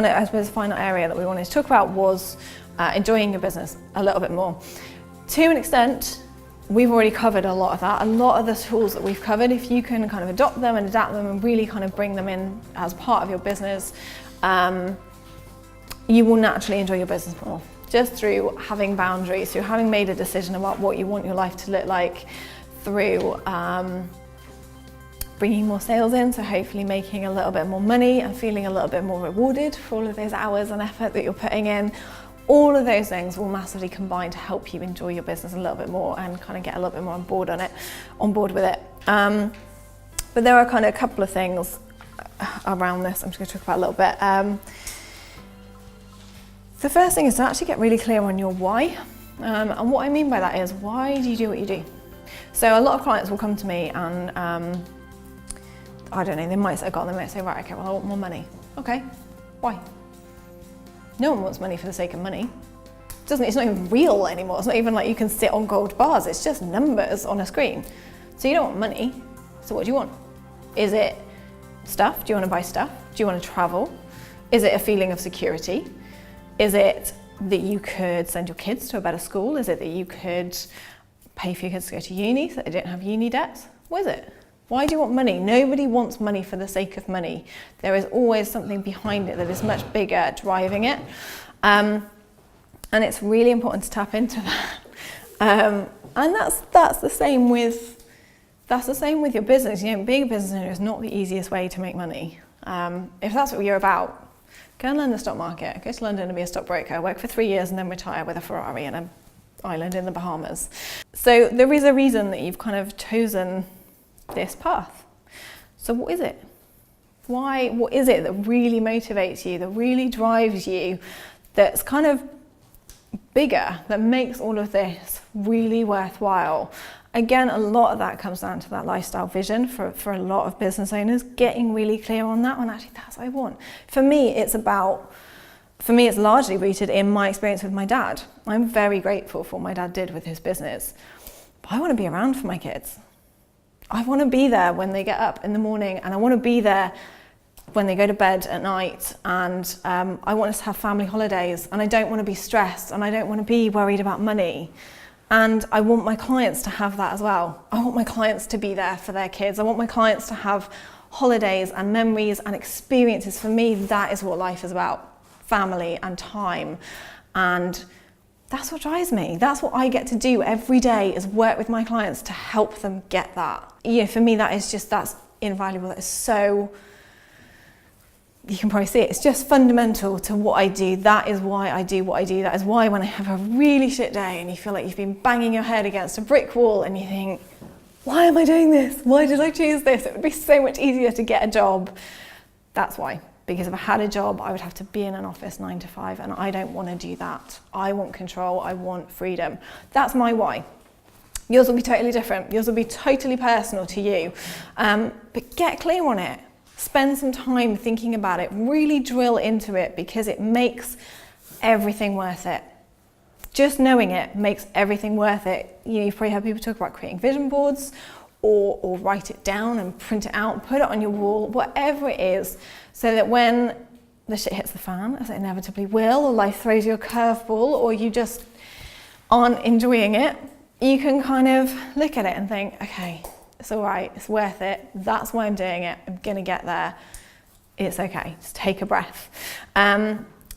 kind of, I suppose, final area that we wanted to talk about was enjoying your business a little bit more. To an extent, we've already covered a lot of that. A lot of the tools that we've covered, if you can kind of adopt them and adapt them and really kind of bring them in as part of your business, you will naturally enjoy your business more. Just through having boundaries, through having made a decision about what you want your life to look like, through bringing more sales in, so hopefully making a little bit more money and feeling a little bit more rewarded for all of those hours and effort that you're putting in. All of those things will massively combine to help you enjoy your business a little bit more and kind of get a little bit more on board with it. But there are kind of a couple of things around this I'm just going to talk about a little bit. The first thing is to actually get really clear on your why. And what I mean by that is, why do you do what you do? So a lot of clients will come to me and I don't know, they might say, right, okay, well, I want more money. Okay, why? No one wants money for the sake of money. It's not even real anymore. It's not even like you can sit on gold bars. It's just numbers on a screen. So you don't want money. So what do you want? Is it stuff? Do you want to buy stuff? Do you want to travel? Is it a feeling of security? Is it that you could send your kids to a better school? Is it that you could pay for your kids to go to uni so that they don't have uni debts? What is it? Why do you want money? Nobody wants money for the sake of money. There is always something behind it that is much bigger driving it. And it's really important to tap into that. And that's the same with your business. You know, being a business owner is not the easiest way to make money. If that's what you're about, go and learn the stock market. Go to London and be a stockbroker. Work for 3 years and then retire with a Ferrari and an island in the Bahamas. So there is a reason that you've kind of chosen this path. So what is it? Why? What is it that really motivates you, that really drives you, that's kind of bigger, that makes all of this really worthwhile? Again, a lot of that comes down to that lifestyle vision for a lot of business owners, getting really clear on that one. Actually, that's what I want. For me, it's largely rooted in my experience with my dad. I'm very grateful for what my dad did with his business, but I want to be around for my kids. I want to be there when they get up in the morning, and I want to be there when they go to bed at night, and I want us to have family holidays, and I don't want to be stressed, and I don't want to be worried about money. And I want my clients to have that as well. I want my clients to be there for their kids. I want my clients to have holidays and memories and experiences. For me, that is what life is about, family and time. And that's what drives me. That's what I get to do every day, is work with my clients to help them get that. You know, for me, that's invaluable. That is so, you can probably see it. It's just fundamental to what I do. That is why I do what I do. That is why when I have a really shit day and you feel like you've been banging your head against a brick wall and you think, why am I doing this? Why did I choose this? It would be so much easier to get a job. That's why. Because if I had a job, I would have to be in an office 9 to 5, and I don't want to do that. I want control, I want freedom. That's my why. Yours will be totally different. Yours will be totally personal to you. But get clear on it. Spend some time thinking about it. Really drill into it, because it makes everything worth it. Just knowing it makes everything worth it. You know, you've probably heard people talk about creating vision boards, or write it down and print it out and put it on your wall, whatever it is, so that when the shit hits the fan, as it inevitably will, or life throws you a curveball, or you just aren't enjoying it, you can kind of look at it and think, okay, it's all right, it's worth it, that's why I'm doing it, I'm gonna get there, it's okay, just take a breath.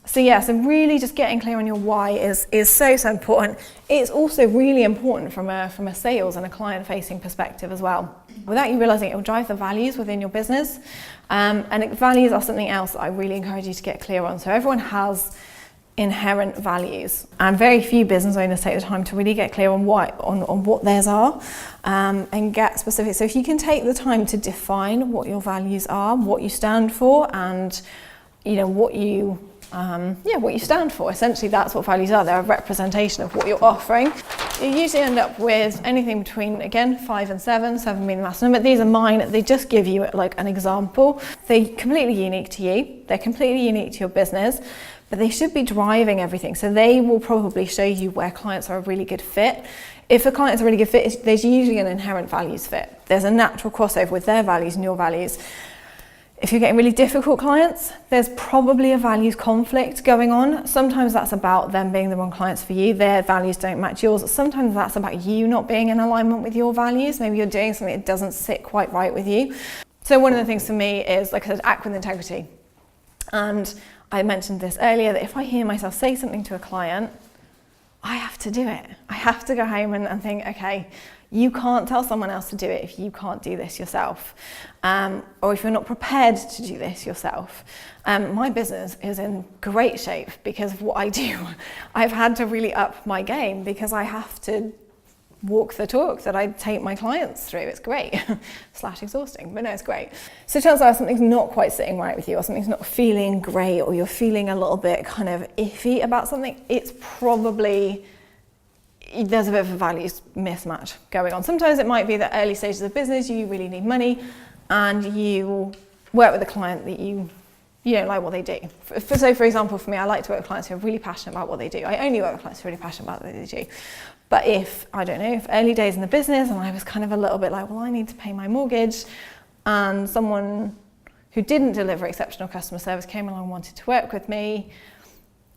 So really just getting clear on your why is so important. It's also really important from a sales and a client-facing perspective as well. Without you realizing it will drive the values within your business. And values are something else that I really encourage you to get clear on. So everyone has inherent values, and very few business owners take the time to really get clear on what theirs are, and get specific. So if you can take the time to define what your values are, what you stand for, and what you stand for. Essentially, that's what values are. They're a representation of what you're offering. You usually end up with anything between, again, 5 and 7, 7 being the maximum, but these are mine. They just give you like an example. They're completely unique to you. They're completely unique to your business, but they should be driving everything. So they will probably show you where clients are a really good fit. If a client's a really good fit, there's usually an inherent values fit. There's a natural crossover with their values and your values. If you're getting really difficult clients, there's probably a values conflict going on. Sometimes that's about them being the wrong clients for you. Their values don't match yours. Sometimes that's about you not being in alignment with your values. Maybe you're doing something that doesn't sit quite right with you. So one of the things for me is, like I said, act with integrity. And I mentioned this earlier, that if I hear myself say something to a client, I have to do it. I have to go home and think, okay, you can't tell someone else to do it if you can't do this yourself, or if you're not prepared to do this yourself. My business is in great shape because of what I do. I've had to really up my game because I have to walk the talk that I take my clients through. It's great, / exhausting, but no, it's great. So chances are something's not quite sitting right with you, or something's not feeling great, or you're feeling a little bit kind of iffy about something. It's probably, there's a bit of a values mismatch going on. Sometimes it might be that early stages of business, you really need money and you work with a client that you don't like what they do. So for example, for me, I like to work with clients who are really passionate about what they do. I only work with clients who are really passionate about what they do. But if early days in the business and I was kind of a little bit like, well, I need to pay my mortgage, and someone who didn't deliver exceptional customer service came along and wanted to work with me,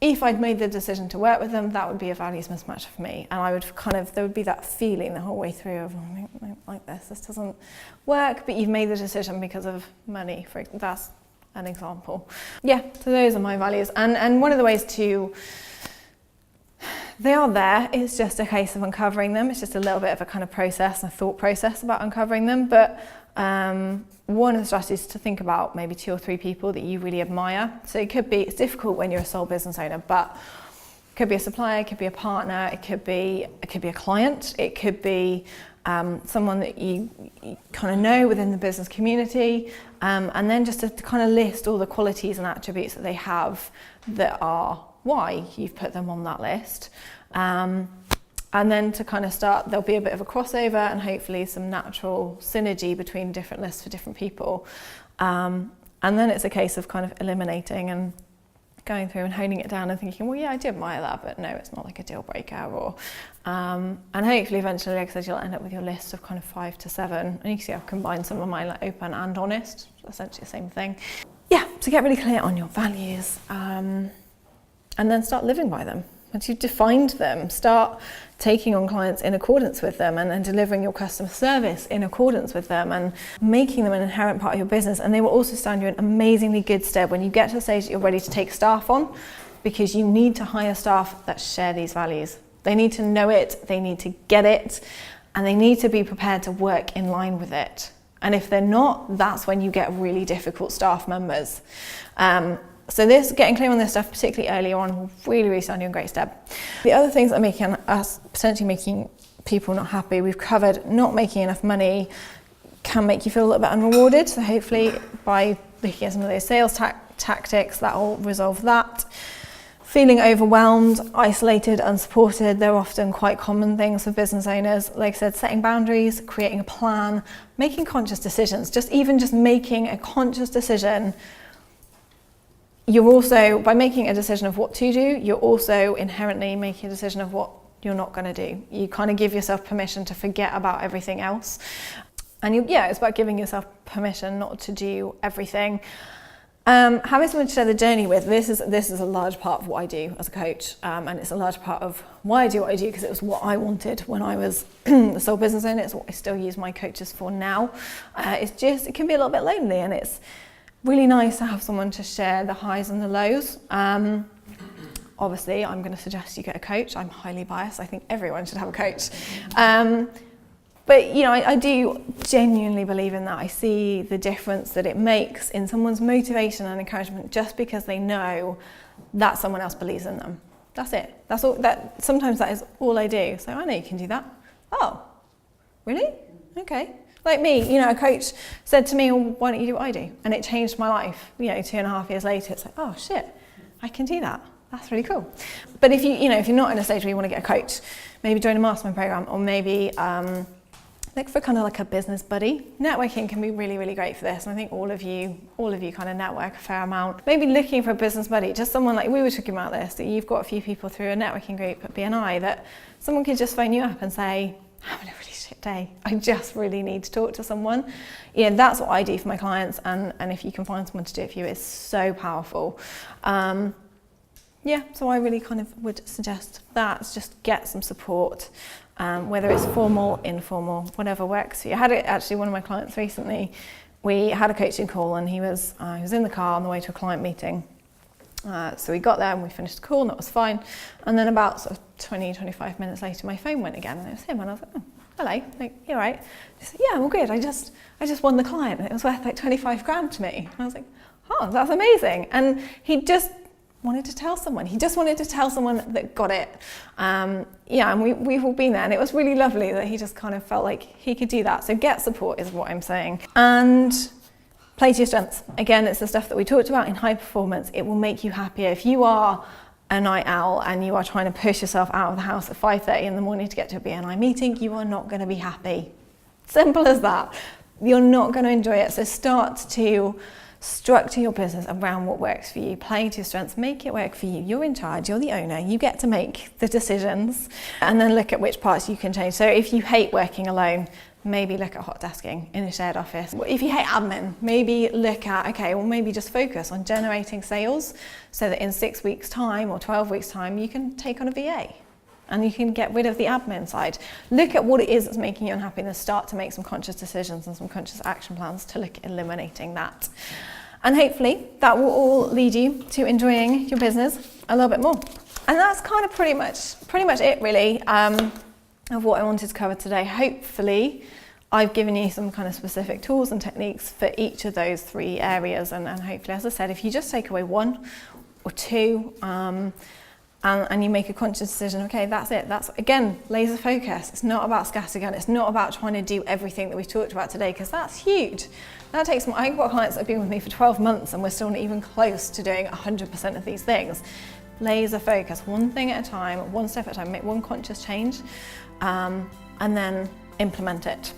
if I'd made the decision to work with them, that would be a values mismatch for me. And I would there would be that feeling the whole way through of, I don't like this doesn't work, but you've made the decision because of money. That's an example. Yeah, so those are my values. And one of the ways they are there, it's just a case of uncovering them. It's just a little bit of a kind of process, a thought process about uncovering them. But one of the strategies is to think about maybe 2 or 3 people that you really admire. So it's difficult when you're a sole business owner, but it could be a supplier, it could be a partner, it could be a client, it could be someone that you kind of know within the business community, and then just to kind of list all the qualities and attributes that they have that are why you've put them on that list. And then to kind of start, there'll be a bit of a crossover and hopefully some natural synergy between different lists for different people. And then it's a case of kind of eliminating and going through and honing it down and thinking, well, yeah, I do admire that, but no, it's not like a deal breaker. And hopefully eventually, like I said, you'll end up with your list of kind of 5 to 7. And you can see I've combined some of mine, like open and honest, essentially the same thing. Yeah, so get really clear on your values, and then start living by them. Once you've defined them, start taking on clients in accordance with them and delivering your customer service in accordance with them and making them an inherent part of your business. And they will also stand you in amazingly good stead when you get to the stage that you're ready to take staff on, because you need to hire staff that share these values. They need to know it, they need to get it, and they need to be prepared to work in line with it. And if they're not, that's when you get really difficult staff members. So getting clear on this stuff, particularly early on, will really, really stand you in great stead. The other things that are potentially making people not happy, we've covered. Not making enough money can make you feel a little bit unrewarded. So hopefully by looking at some of those sales tactics, that will resolve that. Feeling overwhelmed, isolated, unsupported, they're often quite common things for business owners. Like I said, setting boundaries, creating a plan, making conscious decisions, just making a conscious decision. You're also, by making a decision of what to do, you're also inherently making a decision of what you're not going to do. You kind of give yourself permission to forget about everything else. And it's about giving yourself permission not to do everything. Having someone to share the journey with, this is a large part of what I do as a coach, and it's a large part of why I do what I do, because it was what I wanted when I was the sole business owner. It's what I still use my coaches for now. It can be a little bit lonely, and it's really nice to have someone to share the highs and the lows. Obviously, I'm going to suggest you get a coach. I'm highly biased. I think everyone should have a coach. But I do genuinely believe in that. I see the difference that it makes in someone's motivation and encouragement just because they know that someone else believes in them. That's it. That's all. Sometimes that is all I do. So I know you can do that. Oh, really? Okay. Like me, a coach said to me, well, why don't you do what I do? And it changed my life. 2.5 years later, it's like, oh shit, I can do that. That's really cool. But if you're not in a stage where you want to get a coach, maybe join a mastermind program, or maybe look for kind of like a business buddy. Networking can be really, really great for this. And I think all of you kind of network a fair amount. Maybe looking for a business buddy, just someone like we were talking about this, that you've got a few people through a networking group at BNI that someone could just phone you up and say, I'm in a really shit day. I just really need to talk to someone. Yeah, that's what I do for my clients, and if you can find someone to do it for you, it's so powerful. Yeah, so I really kind of would suggest that, just get some support, whether it's formal, informal, whatever works for you. I had it actually, one of my clients recently, we had a coaching call, and he was in the car on the way to a client meeting. So we got there and we finished the call, and that was fine. And then about sort of 20-25 minutes later, my phone went again, and it was him, and I was like, oh, hello, like, you all right? He said, yeah, I'm all good. I just won the client, and it was worth like 25 grand to me. And I was like, oh, that's amazing. And he just wanted to tell someone. He just wanted to tell someone that got it. Yeah, and we've all been there, and it was really lovely that he just kind of felt like he could do that. So get support is what I'm saying. And play to your strengths. Again, it's the stuff that we talked about in high performance. It will make you happier. If you are a night owl and you are trying to push yourself out of the house at 5:30 in the morning to get to a BNI meeting, you are not going to be happy. Simple as that. You're not going to enjoy it. So start to structure your business around what works for you. Play to your strengths, make it work for you. You're in charge, you're the owner, you get to make the decisions, and then look at which parts you can change. So if you hate working alone, maybe look at hot desking in a shared office. If you hate admin, maybe look at, okay, well maybe just focus on generating sales so that in 6 weeks' time or 12 weeks' time, you can take on a VA and you can get rid of the admin side. Look at what it is that's making you unhappy and then start to make some conscious decisions and some conscious action plans to look at eliminating that. And hopefully that will all lead you to enjoying your business a little bit more. And that's kind of pretty much it really, of what I wanted to cover today. Hopefully I've given you some kind of specific tools and techniques for each of those 3 areas, and hopefully, as I said, if you just take away 1 or 2 and you make a conscious decision, okay, that's it, that's again laser focus. It's not about scattergun, it's not about trying to do everything that we've talked about today, because that's huge. That takes more. I've got clients that have been with me for 12 months and we're still not even close to doing 100% of these things. Laser focus, one thing at a time, one step at a time, make one conscious change, and then implement it.